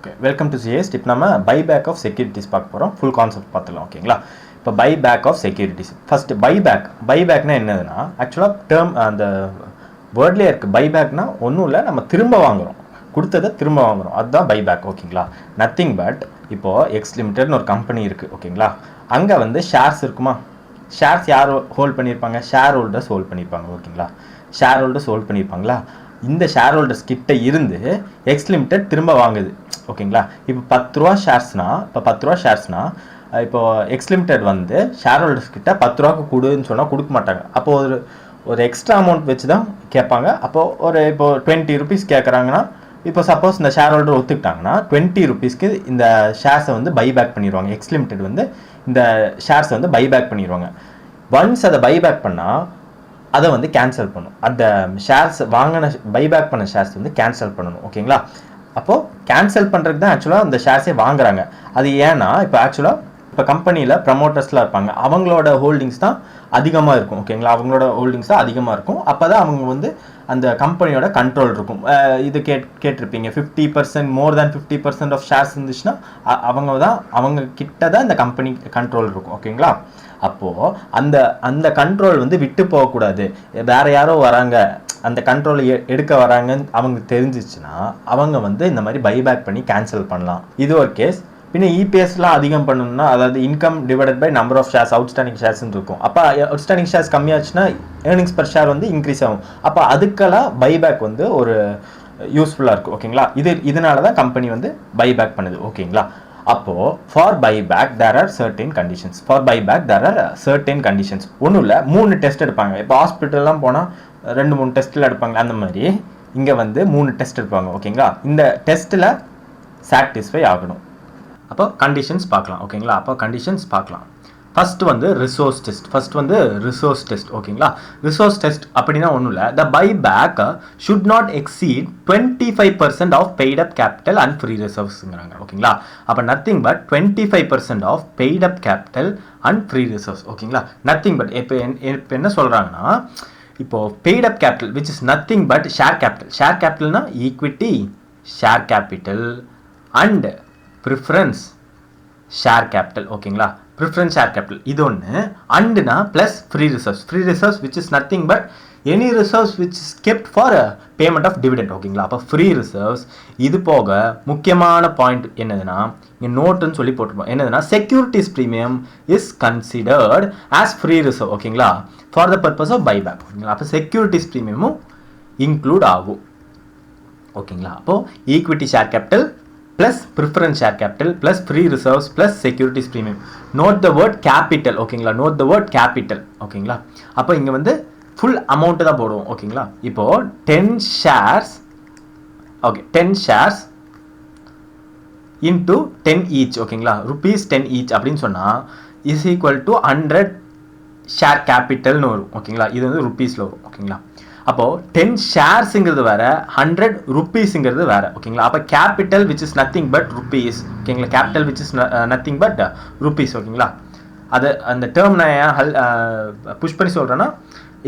Okay, welcome to CA Step. நம்ம buyback of securities பார்க்க போறோம். full concept பார்த்துலாம். ஓகேங்களா? இப்போ buyback of securities. First buybackனா என்னதுன்னா ஆக்சுவலா டேர்ம் அந்த வேர்ட்லயே இருக்கு. buybackனா ஒன்றும் இல்லை, நம்ம திரும்ப வாங்குறோம், கொடுத்ததை திரும்ப வாங்குறோம், அதுதான் buyback. ஓகேங்களா? நத்திங் பட் இப்போ எக்ஸ் லிமிடெட்னு ஒரு கம்பெனி இருக்கு. ஓகேங்களா? அங்கே வந்து ஷேர்ஸ் இருக்குமா, ஷேர்ஸ் யார் ஹோல்ட் பண்ணியிருப்பாங்க, ஷேர் ஹோல்டர்ஸ் ஹோல்ட் பண்ணியிருப்பாங்க. ஓகேங்களா? ஷேர் ஹோல்டர்ஸ் ஹோல்ட் பண்ணியிருப்பாங்களா, இந்த ஷேர் ஹோல்டர்ஸ் கிட்ட இருந்து எக்ஸ் லிமிடெட் திரும்ப வாங்குது. ஓகேங்களா? இப்போ 10 ரூபா ஷேர்ஸ்னா இப்போ எக்ஸ் லிமிடெட் வந்து ஷேர் ஹோல்டர்ஸ் கிட்ட 10 ரூபாய்க்கு கொடுன்னு சொன்னால் கொடுக்க மாட்டாங்க. அப்போது ஒரு எக்ஸ்ட்ரா அமௌண்ட் வச்சு தான் கேட்பாங்க. அப்போது இப்போ 20 ருபீஸ் கேட்குறாங்கன்னா, இப்போ சப்போஸ் இந்த ஷேர் ஹோல்டர் ஒத்துக்கிட்டாங்கன்னா 20 ருபீஸ்க்கு இந்த ஷேர்ஸை வந்து பைபேக் பண்ணிடுவாங்க. எக்ஸ் லிமிடெட் வந்து இந்த ஷேர்ஸை வந்து பைபேக் பண்ணிடுவாங்க. ஒன்ஸ் அதை பைபேக் பண்ணால் அதை வந்து கேன்சல் பண்ணும். அந்த ஷேர்ஸ் வாங்கின பைபேக் பண்ண ஷேர்ஸ் வந்து கேன்சல் பண்ணணும். ஓகேங்களா? அப்போது கேன்சல் பண்ணுறதுக்கு தான் ஆக்சுவலாக அந்த ஷேர்ஸே வாங்குறாங்க. அது ஏன்னா இப்போ கம்பெனியில் ப்ரமோட்டர்ஸ்லாம் இருப்பாங்க, அவங்களோட ஹோல்டிங்ஸ் தான் அதிகமாக இருக்கும். ஓகேங்களா? அவங்களோட ஹோல்டிங்ஸ் தான் அதிகமாக இருக்கும். அப்போ தான் அவங்க வந்து அந்த கம்பெனியோட கண்ட்ரோல் இருக்கும். இது கேட்டிருப்பீங்க, 50% மோர் தேன் 50% ஆஃப் ஷேர்ஸ் இருந்துச்சுன்னா அவங்க கிட்ட தான் இந்த கம்பெனி கண்ட்ரோல் இருக்கும். ஓகேங்களா? அப்போது அந்த கண்ட்ரோல் வந்து விட்டு போகக்கூடாது. வேறு யாரோ வராங்க, அந்த கண்ட்ரோலை எடுக்க வராங்கன்னு அவங்க தெரிஞ்சிச்சுன்னா அவங்க வந்து இந்த மாதிரி பைபேக் பண்ணி கேன்சல் பண்ணலாம். இது ஒரு கேஸ். பின்ன இபிஎஸ்லாம் அதிகம் பண்ணணும்னா, அதாவது income divided by number of shares, outstanding ஷேர்ஸ்ன்னு இருக்கும். அப்போ அவுட்ஸ்டாண்டிங் ஷேர்ஸ் கம்மியாச்சுன்னா ஏர்னிங்ஸ் பர் ஷேர் வந்து இன்க்ரீஸ் ஆகும். அப்போ அதுக்கெல்லாம் பைபேக் வந்து ஒரு யூஸ்ஃபுல்லாக இருக்கும். ஓகேங்களா? இதனால தான் கம்பெனி வந்து பைபேக் பண்ணுது. ஓகேங்களா? அப்போது for buyback there are certain conditions. ஒன்றும் இல்லை, 3 டெஸ்ட் எடுப்பாங்க. இப்போ ஹாஸ்பிட்டல்லாம் போனால் 2-3 டெஸ்ட்டில் எடுப்பாங்க. அந்த மாதிரி இங்கே வந்து 3 டெஸ்ட் எடுப்பாங்க. ஓகேங்களா? இந்த டெஸ்ட்டில் சாட்டிஸ்ஃபை ஆகணும். அப்போ கண்டிஷன்ஸ் பார்க்கலாம். ஓகேங்களா? அப்போ கண்டிஷன்ஸ் பார்க்கலாம். ஃபர்ஸ்ட் வந்து ரிசோர்ஸ் டெஸ்ட். ஓகேங்களா? ரிசோர்ஸ் டெஸ்ட் அப்படின்னா ஒன்றும் இல்லை, the buyback should not exceed 25% of paid up capital and free ரிசர்வ்ஸுங்கிறாங்க. ஓகேங்களா? அப்போ nothing but 25% of paid up capital and free reserves. ஓகேங்களா? நத்திங் பட் இப்போ என்ன சொல்கிறாங்கன்னா, இப்போது paid up capital which is nothing but share கேபிட்டல்னா equity share capital and preference share capital. ஓகேங்களா? ப்ரிஃபரன்ஸ் ஷேர் கேபிட்டல் இது ஒன்று. அண்டுனா plus free reserves which is nothing but any reserves which is kept for payment of dividend. ஓகேங்களா? அப்போ free reserves. இது போக முக்கியமான பாயிண்ட் என்னதுன்னா, இங்கே நோட்டுன்னு சொல்லி போட்டிருப்போம், என்னதுன்னா securities premium is considered as free reserve. ஓகேங்களா? For the purpose of buyback. ஓகேங்களா? அப்போ செக்யூரிட்டிஸ் ப்ரீமியமும் இன்க்ளூட் ஆகும். ஓகேங்களா? அப்போது equity share capital plus preference share capital plus free reserves plus securities premium. Note the word capital. ஓகேங்களா? ஓகேங்களா? அப்போ இங்கே வந்து ஃபுல் அமௌண்ட்டு தான் போடுவோம். ஓகேங்களா? இப்போது 10 ஷேர்ஸ் இன்ட்டு 10 ஈச். ஓகேங்களா? ₹10 ஈச் அப்படின்னு சொன்னால் இஸ் ஈக்குவல் டு 100 ஷேர் கேபிட்டல்னு வரும். ஓகேங்களா? இது வந்து ருப்பீஸில் வரும். ஓகேங்களா? அப்போது 10 ஷேர்ஸுங்கிறது வேறு, 100 ருப்பீஸுங்கிறது வேறு. ஓகேங்களா? அப்போ capital which is nothing but rupees. ஓகேங்களா? Capital which is nothing but rupees. ஓகேங்களா? அது அந்த டேர்ம் நான் ஏன் புஷ் பண்ணி சொல்கிறேன்னா,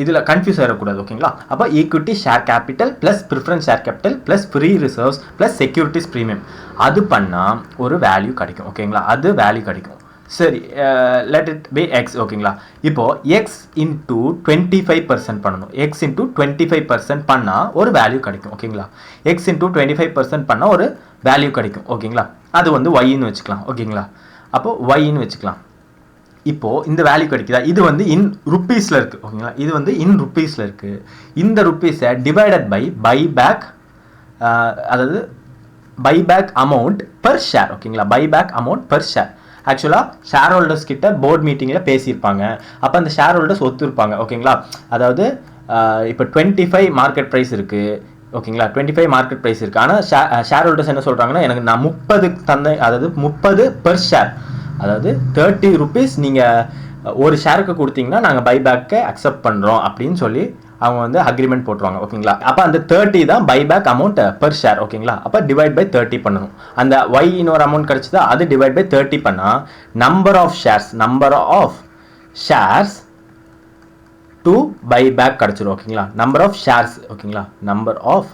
இதில் கன்ஃபியூஸ் ஆகிடக்கூடாது. ஓகேங்களா? அப்போ equity share capital plus preference share capital plus free reserves plus securities premium. அது பண்ணால் ஒரு வேல்யூ கிடைக்கும். ஓகேங்களா? அது வேல்யூ கிடைக்கும். சரி, லெட் இட் பி எக்ஸ். ஓகேங்களா? இப்போது எக்ஸ் இன்ட்டு 25% பண்ணணும். எக்ஸ் இன்ட்டு 25% பண்ணால் ஒரு வேல்யூ கிடைக்கும். ஓகேங்களா? எக்ஸ் இன்ட்டு 25% பண்ணால் ஒரு வேல்யூ கிடைக்கும். ஓகேங்களா? அது வந்து ஒய்ன்னு வச்சுக்கலாம். ஓகேங்களா? அப்போது ஒய்ன்னு வச்சுக்கலாம். இப்போது இந்த வேல்யூ கிடைக்குதா, இது வந்து இன் ருப்பீஸில் இருக்குது. ஓகேங்களா? இது வந்து இன் ருப்பீஸில் இருக்குது. இந்த ருப்பீஸை டிவைடட் பை பைபேக், அதாவது பைபேக் அமௌண்ட் பர் ஷேர். ஓகேங்களா? Buyback amount per share. ஆக்சுவலாக ஷேர் ஹோல்டர்ஸ் கிட்ட போர்ட் மீட்டிங்கில் பேசியிருப்பாங்க. அப்போ அந்த ஷேர் ஹோல்டர்ஸ் ஒத்துருப்பாங்க. ஓகேங்களா? அதாவது இப்போ 25 மார்க்கெட் ப்ரைஸ் இருக்குது. ஓகேங்களா? 25 மார்க்கெட் ப்ரைஸ் இருக்குது. ஆனால் ஷேர் ஹோல்டர்ஸ் என்ன சொல்கிறாங்கன்னா, எனக்கு நான் 30 தந்தேன், அதாவது 30 பெர் ஷேர், அதாவது 30 ருப்பீஸ் நீங்கள் ஒரு ஷேருக்கு கொடுத்தீங்கன்னா நாங்கள் பைபேக்கை அக்செப்ட் பண்ணுறோம் அப்படின்னு சொல்லி அவங்க வந்து அக்ரிமெண்ட் போட்டுருவாங்க. ஓகேங்களா? அப்போ அந்த 30 தான் பைபேக் அமௌண்ட் பெர் ஷேர். ஓகேங்களா? அப்போ டிவைட் பை 30 பண்ணணும். அந்த ஒய் இன்னொரு அமௌண்ட் கிடச்சிதா, அது டிவைட் பை 30 பண்ணால் number of shares to buyback கிடச்சிடும். ஓகேங்களா? Number of shares. ஓகேங்களா? Number of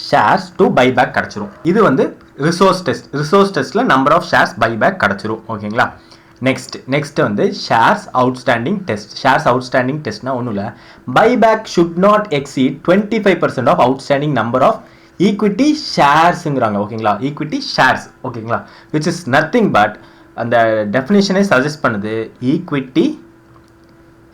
shares to buyback கிடச்சிரும். இது வந்து ரிசோர்ஸ் டெஸ்ட்டில் நம்பர் ஆஃப் ஷேர்ஸ் பைபேக் கிடச்சிரும். ஓகேங்களா. நெக்ஸ்ட் வந்து ஷேர்ஸ் அவுட்ஸ்டாண்டிங் டெஸ்ட்னா ஒன்றும் இல்லை, buyback should not exceed 25% of outstanding number of equity ஷேர்ஸுங்கிறாங்க. ஓகேங்களா. Equity shares. ஓகேங்களா. விச் இஸ் நத்திங் பட் அந்த டெஃபினேஷனே சஜஸ்ட் பண்ணுது ஈக்விட்டி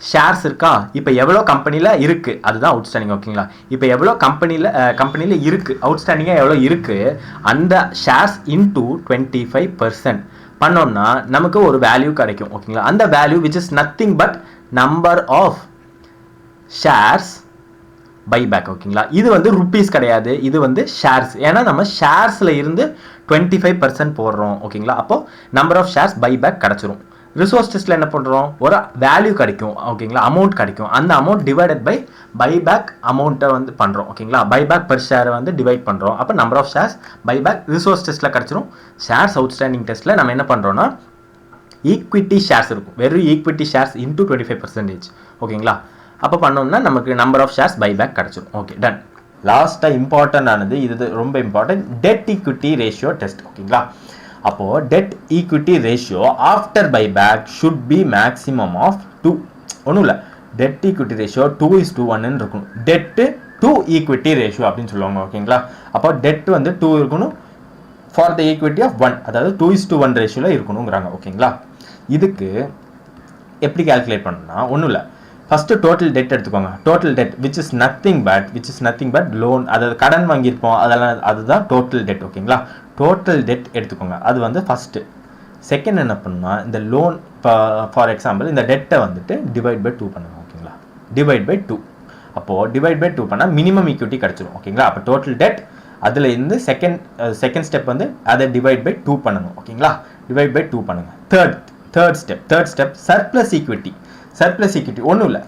ஷேர்ஸ் இருக்கா, இப்போ எவ்வளோ கம்பெனியில் இருக்குது அதுதான் அவுட்ஸ்டாண்டிங். ஓகேங்களா. இப்போ எவ்வளோ கம்பெனியில் இருக்குது, அவுட்ஸ்டாண்டிங்காக எவ்வளோ இருக்குது, அந்த ஷேர்ஸ் இன்டூ 25% பண்ணோம்னா நமக்கு ஒரு வேல்யூ கிடைக்கும். ஓகேங்களா. அந்த value which is nothing but number of shares buyback. ஓகேங்களா. இது வந்து ருப்பீஸ் கிடையாது, இது வந்து ஷேர்ஸ். ஏன்னா நம்ம ஷேர்ஸில் இருந்து 25% போடுறோம். ஓகேங்களா. அப்போது நம்பர் ஆஃப் ஷேர்ஸ் பைபேக் கிடச்சிரும். ரிசோர்ஸ் டெஸ்ட்டில் என்ன பண்ணுறோம், ஒரு வேல்யூ கிடைக்கும். ஓகேங்களா. அமௌண்ட் கிடைக்கும். அந்த அமௌண்ட் டிவைடட் பை பைபேக் அமௌண்ட்டை வந்து பண்ணுறோம். ஓகேங்களா. பைபேக் பர் ஷேரை வந்து டிவைட் பண்ணுறோம். அப்போ number of shares buyback resource டெஸ்ட்டில் கிடச்சிரும். ஷேர்ஸ் அவுட்ஸ்டாண்டிங் டெஸ்ட்டில் நம்ம என்ன பண்ணுறோன்னா ஈக்விட்டி ஷேர்ஸ் இருக்கும், வெறும் ஈக்விட்டி ஷேர்ஸ் இன்டூ 25%. ஓகேங்களா. அப்போ பண்ணோம்னா நமக்கு நம்பர் ஆஃப் ஷேர்ஸ் பைபேக் கிடச்சிரும். Okay, done. லாஸ்ட்டாக இம்பார்ட்டன்ட் ஆனது, இது ரொம்ப important, debt equity ratio test. ஓகேங்களா. அப்போது debt equity ratio after buyback should be maximum of 2. ஒன்றும் இல்லை, டெட் ஈக்விட்டி ரேஷியோ 2:1 இருக்கணும். டெட்டு டு ஈக்விட்டி ரேஷியோ அப்படின்னு சொல்லுவாங்க. ஓகேங்களா. அப்போ டெட் வந்து 2 இருக்கணும் ஃபார் த ஈக்விட்டி ஆஃப் 1, அதாவது 2:1 ரேஷியோவில் இருக்கணுங்கிறாங்க. ஓகேங்களா. இதுக்கு எப்படி கால்குலேட் பண்ணணும்னா ஒன்றும் இல்லை, ஃபஸ்ட்டு டோட்டல் டெட் எடுத்துக்கோங்க. Total dead which is nothing but loan, அதாவது கடன் வாங்கியிருப்போம் அதெல்லாம், அதுதான் டோட்டல் டெட். ஓகேங்களா. டோட்டல் டெட் எடுத்துக்கோங்க, அது வந்து ஃபஸ்ட்டு. செகண்ட் என்ன பண்ணணும்னா இந்த லோன், இப்போ ஃபார் எக்ஸாம்பிள் இந்த டெட்டை வந்துட்டு டிவைட் பை 2 பண்ணுங்க. ஓகேங்களா. Divide by 2. அப்போது டிவைட் பை 2 பண்ணால் மினிமம் ஈக்விட்டி கிடச்சிரும். ஓகேங்களா. அப்போ டோட்டல் டெட் அதில் இருந்து செகண்ட் ஸ்டெப் வந்து அதை டிவைட் பை 2 பண்ணணும். ஓகேங்களா. டிவைட் பை 2 பண்ணுங்கள். Third step surplus equity. ஒன்றும் இல்லை,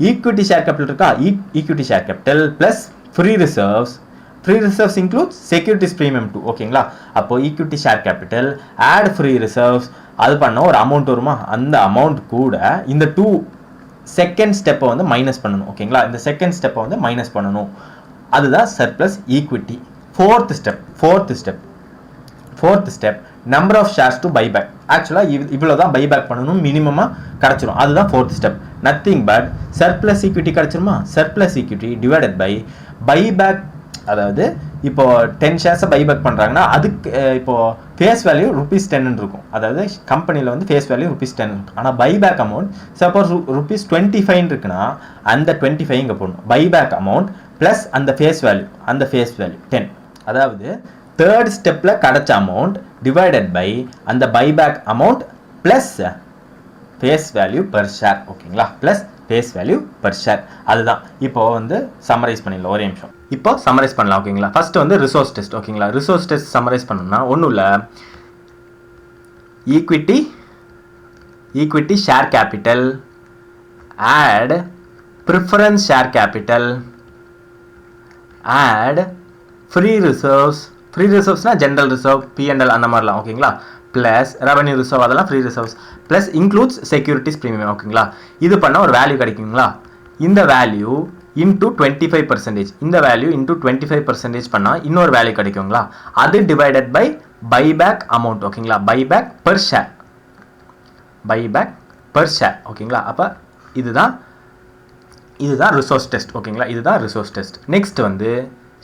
ஈக்விட்டி ஷேர் கேபிட்டல் இருக்கா, equity share capital plus free reserves includes securities premium 2. ஓகேங்களா. அப்போ equity share capital add free reserves, அது பண்ண ஒரு அமௌண்ட் வருமா, அந்த அமௌண்ட் கூட இந்த 2 செகண்ட் ஸ்டெப்பை வந்து மைனஸ் பண்ணணும். ஓகேங்களா. இந்த செகண்ட் ஸ்டெப்பை வந்து மைனஸ் பண்ணணும், அதுதான் surplus equity. Fourth step number of shares to buyback. ஆக்சுவலாக இவ்வளோ தான் பைபேக் பண்ணணும், மினிமமாக கிடச்சிரும். அதுதான் fourth step. Nothing but surplus equity கிடச்சிருமா, surplus equity divided by buyback. அதாவது இப்போ 10 ஷேர்ஸை பைபேக் பண்ணுறாங்கன்னா அதுக்கு இப்போது ஃபேஸ் வேல்யூ ₹10 இருக்கும். அதாவது கம்பெனியில் வந்து ஃபேஸ் வேல்யூ ₹10 இருக்கும். ஆனால் பைபேக் அமௌண்ட் சப்போஸ் ₹25 இருக்குன்னா அந்த 25 இங்கே போடணும். பைபேக் அமௌண்ட் ப்ளஸ் அந்த ஃபேஸ் வேல்யூ 10. அதாவது தேர்ட் ஸ்டெப்பில் கிடைச்ச அமௌண்ட் டிவைடட் பை அந்த buyback amount plus face value per share. ஓகேங்களா. Plus face value per share. அதுதான் இப்போ வந்து சம்மரைஸ் பண்ணிடலாம். ஒரே நிமிஷம், இப்போ சம்மரைஸ் பண்ணலாம். ஓகேங்களா. ஃபர்ஸ்ட் வந்து ரிசோர்ஸ் டெஸ்ட். ஓகேங்களா. ரிசோர்ஸ் டெஸ்ட் சம்மரைஸ் பண்ணணும்னா ஒன்றும் இல்லை, equity share capital add preference share capital add free ரிசர்வ்ஸ்னா ஜென்ரல் ரிசர்வ், P&L அந்த மாதிரிலாம். ஓகேங்களா. ப்ளஸ் ரெவன்யூ ரிசர்வ், அதெல்லாம் free reserves, plus includes securities premium. ஓகேங்களா. இது பண்ணால் ஒரு வேல்யூ கிடைக்குங்களா. இந்த வேல்யூ இன்டூ 25%, இந்த வேல்யூ இன்டூ 25% பண்ணால் இன்னொரு வேல்யூ கிடைக்குங்களா. அது டிவைடட் பை பைபேக் அமௌண்ட். ஓகேங்களா. Buyback per share. ஓகேங்களா. அப்போ இதுதான் ரிசோர்ஸ் டெஸ்ட். ஓகேங்களா. இதுதான் ரிசோர்ஸ் டெஸ்ட். நெக்ஸ்ட் வந்து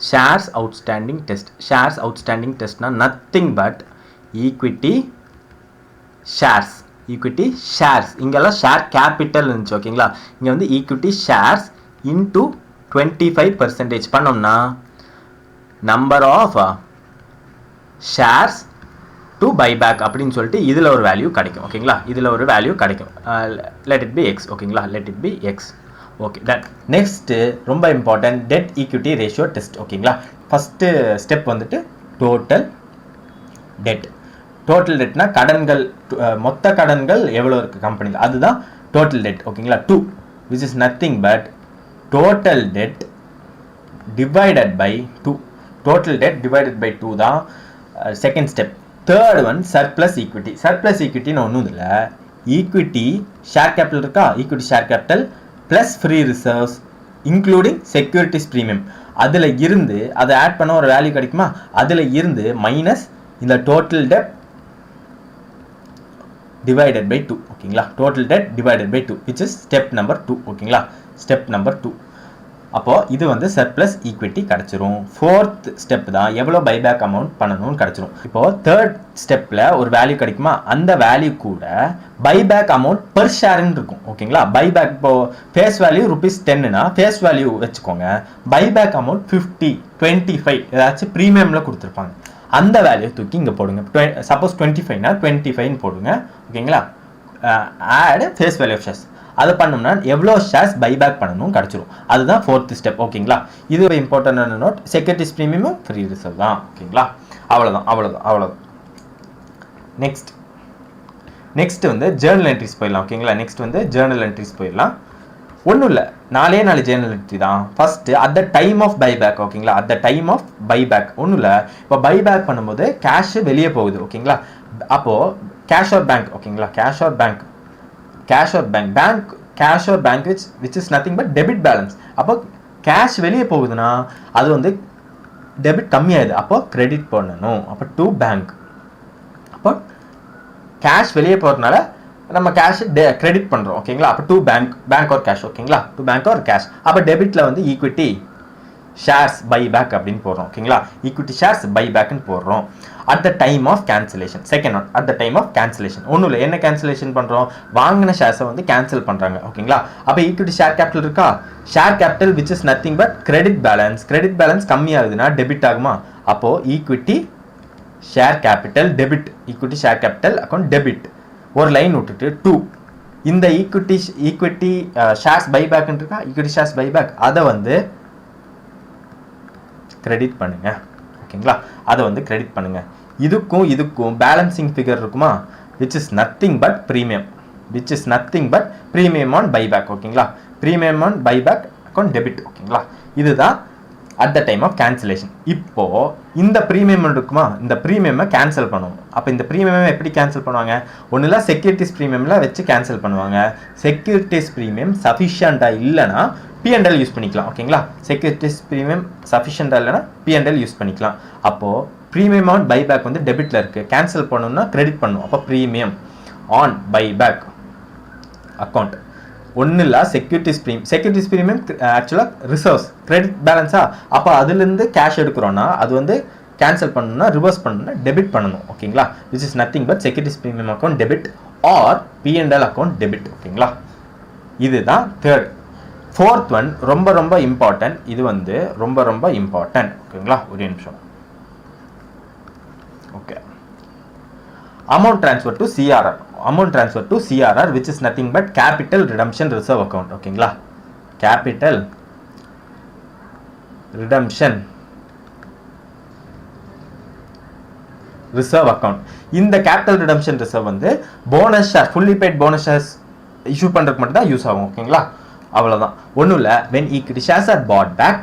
ஷேர்ஸ் அவுட்ஸ்டாண்டிங் டெஸ்ட்னா நத்திங் பட் ஈக்விட்டி ஷேர்ஸ். இங்கெல்லாம் ஷேர் கேபிட்டல் இருந்துச்சு. ஓகேங்களா. இங்கே வந்து ஈக்விட்டி ஷேர்ஸ் இன்டூ 25% பண்ணோம்னா number of shares to buyback அப்படின்னு சொல்லிட்டு இதில் ஒரு வேல்யூ கிடைக்கும். ஓகேங்களா. இதில் ஒரு வேல்யூ கிடைக்கும். Let it be x. ஓகேங்களா. Let it be x. Okay, done. Next ரொம்ப important debt equity ratio test. ஓகேங்களா. ஃபஸ்ட்டு ஸ்டெப் வந்துட்டு டோட்டல் டெட்னா கடன்கள், மொத்த கடன்கள் எவ்வளோ இருக்குது கம்பெனியில், அதுதான் டோட்டல் டெட். ஓகேங்களா. 2 which is nothing but total debt divided by 2. Total debt divided by 2 தான் second step. Third one surplus ஈக்விட்டின்னு ஒன்றும் இல்லை, ஈக்விட்டி ஷேர் கேபிட்டல் இருக்கா, equity share capital plus free reserves including securities premium. அதில் இருந்து அதை add பண்ண ஒரு வேல்யூ கிடைக்குமா, அதில் இருந்து மைனஸ் இந்த டோட்டல் டெப்ட் divided by 2 ஓகேங்களா, total debt divided by 2 which is step number 2 ஓகேங்களா, step number 2. அப்போ இது வந்து surplus equity கிடைச்சிரும். fourth step தான் எவ்வளோ பைபேக் அமௌண்ட் பண்ணணும்னு கிடைச்சிரும். இப்போ தேர்ட் ஸ்டெப்பில் ஒரு வேல்யூ கிடைக்குமா, அந்த வேல்யூ கூட பைபேக் அமௌண்ட் பெர் ஷேர்னு இருக்கும் ஓகேங்களா. பைபேக் இப்போ ஃபேஸ் வேல்யூ ₹10னா ஃபேஸ் வேல்யூ வச்சுக்கோங்க, பைபேக் அமௌண்ட் 50 25 ஏதாச்சும் ப்ரீமியமில் கொடுத்துருப்பாங்க, அந்த வேல்யூ தூக்கி இங்கே போடுங்க. சப்போஸ் 25னா 25ன்னு போடுங்க ஓகேங்களா. Add face value of shares, அதை பண்ணோம்னா எவ்வளோ ஷேர்ஸ் பைபேக் பண்ணணும் கிடச்சிரும். அதுதான் ஃபோர்த் ஸ்டெப் ஓகேங்களா. இது ஒரு இம்பார்ட்டன்டான நோட். செக்யூரிட்டிஸ் ப்ரீமியமும் ஃப்ரீ ரிசர்வ் தான் ஓகேங்களா. அவ்வளோதான். நெக்ஸ்ட் வந்து ஜேர்னல் என்ட்ரிஸ் போயிடலாம் ஓகேங்களா. நெக்ஸ்ட் வந்து ஜேர்னல் என்ட்ரிஸ் போயிடலாம். ஒன்றும் இல்லை, 4 ஜேர்னல் என்ட்ரி தான். First at the time of buyback ஓகேங்களா. At the time of buyback ஒன்றும் இல்லை, இப்போ பைபேக் பண்ணும்போது கேஷ் வெளியே போகுது ஓகேங்களா. அப்போது கேஷ் ஆர் பேங்க் ஓகேங்களா, cash R bank which is nothing but debit balance. அப்போ கேஷ் வெளியே போகுதுன்னா அது வந்து டெபிட் கம்மியாகுது, அப்போ கிரெடிட் பண்ணணும். அப்போ டு பேங்க், அப்போ கேஷ் வெளியே போகிறதுனால நம்ம கேஷ் கிரெடிட் பண்ணுறோம் ஓகேங்களா. அப்போ டு பேங்க் ஆர் கேஷ் ஓகேங்களா, டு பேங்க் ஆர் கேஷ். அப்போ டெபிட்டில் வந்து ஈக்விட்டி ஷேர்ஸ் பைபேக் அப்படின்னு போடுறோம் ஓகேங்களா. ஈக்விட்டி ஷேர்ஸ் பைபேக்னு போடுறோம். At the time of cancellation, second one at the time of cancellation. ஒன்றும் இல்லை, என்ன கேன்சலேஷன் பண்ணுறோம், வாங்கின ஷேர்ஸை வந்து கேன்சல் பண்ணுறாங்க ஓகேங்களா. அப்போ ஈக்விட்டி ஷேர் கேபிட்டல் இருக்கா, share capital which is nothing but credit balance கம்மியாகுதுன்னா டெபிட் ஆகுமா. அப்போது equity share capital debit, equity share capital account debit, ஒரு லைன் விட்டுட்டு 2 இந்த ஈக்விட்டி ஷேர்ஸ் பைபேக்னு இருக்கா, ஈக்விட்டி ஷேர்ஸ் பைபேக் அதை வந்து கிரெடிட் பண்ணுங்க ஓகேங்களா. அதை வந்து கிரெடிட் பண்ணுங்க. இதுக்கும் பேலன்சிங் ஃபிகர் இருக்குமா, which is nothing but premium on buyback ஓகேங்களா. Premium on buyback account debit ஓகேங்களா. இதுதான் at the time of cancellation. இப்போ இந்த ப்ரீமியம் இருக்குமா, இந்த ப்ரீமியமை கேன்சல் பண்ணுவோம். அப்போ இந்த ப்ரீமியமை எப்படி கேன்சல் பண்ணுவாங்க, ஒன்றும் இல்லை செக்யூரிட்டிஸ் ப்ரீமியமில் வச்சு கேன்சல் பண்ணுவாங்க. செக்யூரிட்டிஸ் ப்ரீமியம் சஃபிஷியண்ட்டாக இல்லைனா P&L யூஸ் பண்ணிக்கலாம் ஓகேங்களா. செக்யூரிட்டிஸ் ப்ரீமியம் சஃபிஷியண்ட்டாக இல்லைனா P&L யூஸ் பண்ணிக்கலாம். அப்போது ப்ரீமியம் ஆன் பைபேக் வந்து டெபிட்டில் இருக்குது, கேன்சல் பண்ணணும்னா கிரெடிட் பண்ணணும். அப்போ ப்ரீமியம் ஆன் பைபேக் அக்கௌண்ட் ஒன்றும் இல்லை செக்யூரிட்டிஸ் ப்ரீமியம் ஆக்சுவலாக ரிசர்வ்ஸ் கிரெடிட் பேலன்ஸா. அப்போ அதுலேருந்து கேஷ் எடுக்கிறோன்னா அது வந்து கேன்சல் பண்ணணும்னா ரிவர்ஸ் பண்ணணும்னா டெபிட் பண்ணணும் ஓகேங்களா. Which is nothing but securities premium account debit R P&L account debit ஓகேங்களா. இதுதான் தேர்ட். ஃபோர்த் ஒன் ரொம்ப இம்பார்ட்டன்ட். இது வந்து ரொம்ப இம்பார்ட்டன்ட் ஓகேங்களா. ஒரு நிமிஷம். Okay, amount transfer to CRR which is nothing but capital redemption reserve account ஓகேங்களா. Capital redemption reserve account. இந்த கேபிட்டல் ரிடம்ஷன் ரிசர்வ் வந்து bonus share, fully paid bonus shares issue பண்ணுறதுக்கு மட்டும் தான் யூஸ் ஆகும் ஓகேங்களா. அவ்வளோதான், ஒன்றும் இல்லை. when equity shares are bought back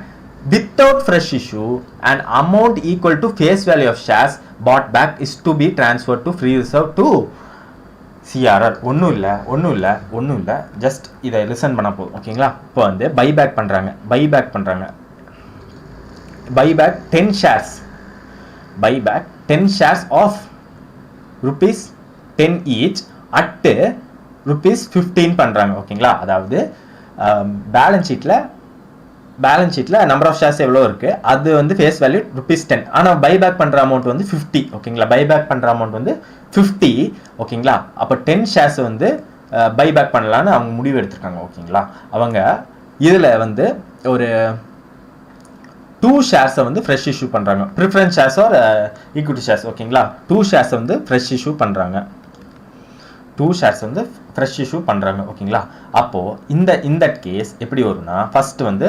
without fresh issue and amount equal to face value of shares bought back is to be transferred to free reserve to CRR. ஒன்றும் இல்லை, ஜஸ்ட் இதை லிசன் பண்ண போதும் ஓகேங்களா. இப்போ வந்து பைபேக் பண்ணுறாங்க buyback 10 shares buyback 10 shares of ₹10 each at ₹15 பண்ணுறாங்க ஓகேங்களா. அதாவது பேலன்ஸ் ஷீட்டில் நம்பர் ஆஃப் ஷேர்ஸ் எவ்வளோ இருக்குது, அது வந்து ஃபேஸ் வேல்யூ ₹10. ஆனால் பைபேக் பண்ணுற அமௌண்ட் வந்து 50 ஓகேங்களா. பைபேக் பண்ணுற அமௌண்ட் வந்து 50 ஓகேங்களா. அப்போ 10 ஷேர்ஸ் வந்து பைபேக் பண்ணலான்னு அவங்க முடிவு எடுத்திருக்காங்க ஓகேங்களா. அவங்க இதில் வந்து ஒரு 2 ஷேர்ஸை வந்து ஃப்ரெஷ் இஷ்யூ பண்ணுறாங்க, preference shares or equity shares ஓகேங்களா. 2 ஷேர்ஸை வந்து ஃப்ரெஷ் இஷ்யூ பண்ணுறாங்க ஓகேங்களா. அப்போது இந்த கேஸ் எப்படி வரும்னா, ஃபர்ஸ்ட் வந்து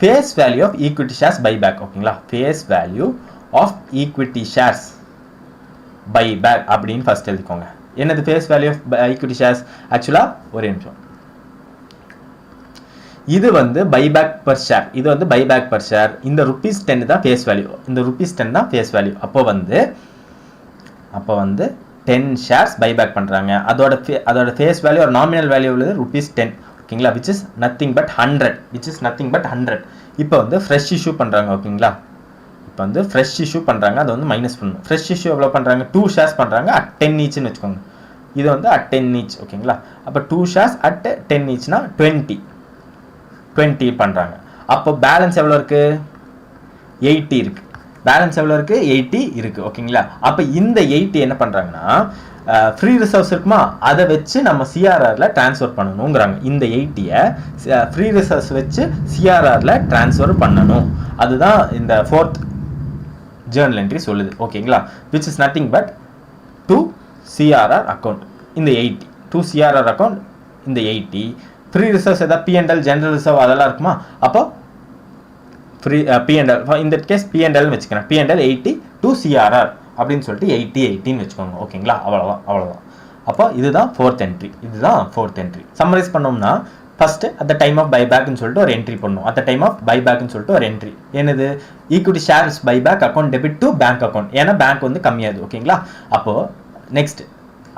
face value of equity shares buyback ஓகேங்களா. Face value of equity shares buyback அப்படின்னு ஃபர்ஸ்ட் எழுதிக்கோங்க. என்னது face value of equity shares, ஆக்சுவலாக ஒரு நிமிஷம், இது வந்து பைபேக் பர் ஷேர், இது வந்து பைபேக் பர் ஷேர். இந்த ₹10 தான் ஃபேஸ் வேல்யூ, அப்போ வந்து 10 ஷேர்ஸ் பைபேக் பண்ணுறாங்க. அதோட ஃபேஸ் வேல்யூ ஒரு நாமினல் வேல்யூ உள்ளது ₹10 ஓகேங்களா. விச் இஸ் நத்திங் பட் 100 இப்போ வந்து ஃப்ரெஷ் இஷ்யூ பண்ணுறாங்க ஓகேங்களா. இப்போ வந்து ஃப்ரெஷ் இஷ்யூ பண்ணுறாங்க, அதை வந்து மைனஸ் பண்ணணும். ஃப்ரெஷ் இஷ்யூ எவ்வளோ பண்ணுறாங்க, 2 ஷேர்ஸ் பண்ணுறாங்க at 10 eachன்னு வச்சுக்கோங்க. இது வந்து at 10 each ஓகேங்களா. அப்போ 2 shares at 10 eachனா 20 பண்ணுறாங்க. அப்போ பேலன்ஸ் எவ்வளோ இருக்குது, 80 இருக்குது. பேலன்ஸ் எவ்வளோ இருக்குது, 80 இருக்குது ஓகேங்களா. அப்போ இந்த 80 என்ன பண்ணுறாங்கன்னா ஃப்ரீ ரிசர்வ்ஸ் இருக்குமா, அதை வச்சு நம்ம சிஆர்ஆரில் ட்ரான்ஸ்ஃபர் பண்ணணுங்கிறாங்க. இந்த 80-ஐ ஃப்ரீ ரிசர்வ்ஸ் வச்சு சிஆர்ஆரில் ட்ரான்ஸ்ஃபர் பண்ணணும். அதுதான் இந்த 4th ஜேர்னல் என்ட்ரி சொல்லுது ஓகேங்களா. Which is nothing but to CRR account இந்த 80 டு சிஆர்ஆர் அக்கௌண்ட் இந்த 80. ஃப்ரீ ரிசர்வ்ஸ் ஏதாவது பிஎன்எல் ஜென்ரல் ரிசர்வ் அதெல்லாம் இருக்குமா, அப்போ ஃப்ரீ பிஎன்எல் இந்த கேஸ் பிஎன்எல்னு வச்சுக்கிறேன். பிஎன்எல் 80 டு சிஆர்ஆர் அப்படின்னு சொல்லிட்டு 80 வச்சுக்கோங்க ஓகேங்களா. அவ்வளோதான். அப்போ இதுதான் 4th என்ட்ரி. சம்மரைஸ் பண்ணோம்னா first at the time of buybackனு சொல்லிட்டு ஒரு என்ட்ரி பண்ணணும். at the time of buybackனு சொல்லிட்டு ஒரு என்ட்ரி என்னது, equity shares buyback account debit to bank account, ஏன்னா பேங்க் வந்து கம்மியாது ஓகேங்களா. அப்போ next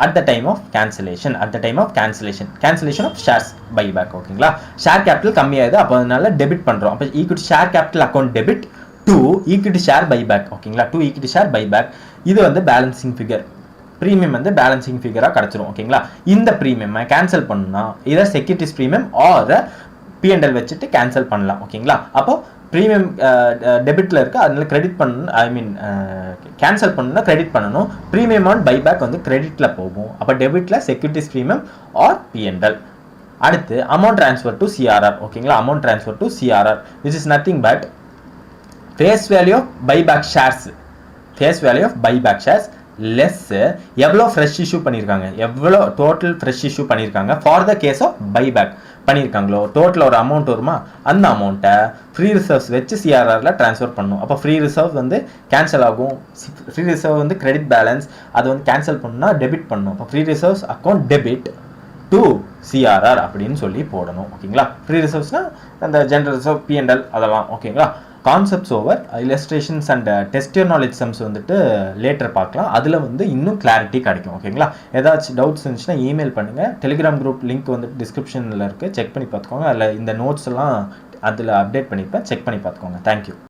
at the time of cancellation of shares buyback ஓகேங்களா. ஷேர் கேபிட்டல் கம்மியாகுது, அப்போ அதனால டெபிட் பண்ணுறோம். அப்போ equity share capital account debit to equity share buyback ஓகேங்களா. டு ஈக்விட்டி ஷேர் பைபேக் இது வந்து பேலன்சிங் ஃபிகர், ப்ரீமியம் வந்து பேலன்சிங் ஃபிகராக கிடச்சிரும் ஓகேங்களா. இந்த ப்ரீமியம் கேன்சல் பண்ணணும்னா இதை செக்யூரிட்டிஸ் ப்ரீமியம் ஆர் பிஎன்எல் வச்சுட்டு கேன்சல் பண்ணலாம் ஓகேங்களா. அப்போ ப்ரீமியம் டெபிட்டில் இருக்குது, அதனால கிரெடிட் பண்ணணும், கேன்சல் பண்ணணும்னா கிரெடிட் பண்ணணும். ப்ரீமியம் ஆன் பைபேக் வந்து கிரெடிட்டில் போகும். அப்போ டெபிட்டில் செக்யூரிட்டிஸ் ப்ரீமியம் ஆர் பிஎன்எல். அடுத்து அமௌண்ட் ட்ரான்ஸ்ஃபர் டு சிஆர்ஆர் ஓகேங்களா. Amount transfer to CRR which is nothing but face value of buyback shares less எவ்வளோ ஃப்ரெஷ் இஷ்யூ பண்ணியிருக்காங்க, எவ்வளோ டோட்டல் ஃப்ரெஷ் இஷ்யூ பண்ணியிருக்காங்க for the case of buyback பண்ணியிருக்காங்களோ total ஒரு amount வருமா, அந்த அமௌண்ட்டை ஃப்ரீ ரிசர்வ்ஸ் வச்சு சிஆர்ஆரில் ட்ரான்ஸ்ஃபர் பண்ணணும். அப்போ ஃப்ரீ ரிசர்வ் வந்து கேன்சல் ஆகும். ஃப்ரீ ரிசர்வ் வந்து கிரெடிட் பேலன்ஸ், அது வந்து கேன்சல் பண்ணணும்னா டெபிட் பண்ணணும். அப்போ free reserves account debit to CRR அப்படின்னு சொல்லி போடணும் ஓகேங்களா. ஃப்ரீ ரிசர்வ்ஸ்னால் அந்த ஜென்ரல் ரிசர்வ் பிஎன்எல் அதெல்லாம் ஓகேங்களா. Concepts over, illustrations and test your knowledge sums வந்துட்டு லேட்டர் பார்க்கலாம். அதில் வந்து இன்னும் கிளாரிட்டி கிடைக்கும் ஓகேங்களா. ஏதாச்சும் டவுட்ஸ் இருந்துச்சுன்னா இமெயில் பண்ணுங்கள். டெலிகிராம் குரூப் லிங்க் வந்துட்டு டிஸ்கிரிப்ஷனில் இருக்குது, செக் பண்ணி பார்த்துக்கோங்க. அதில் இந்த நோட்ஸ் எல்லாம் அதில் அப்டேட் பண்ணிப்பேன், செக் பண்ணி பார்த்துக்கோங்க. தேங்க்யூ.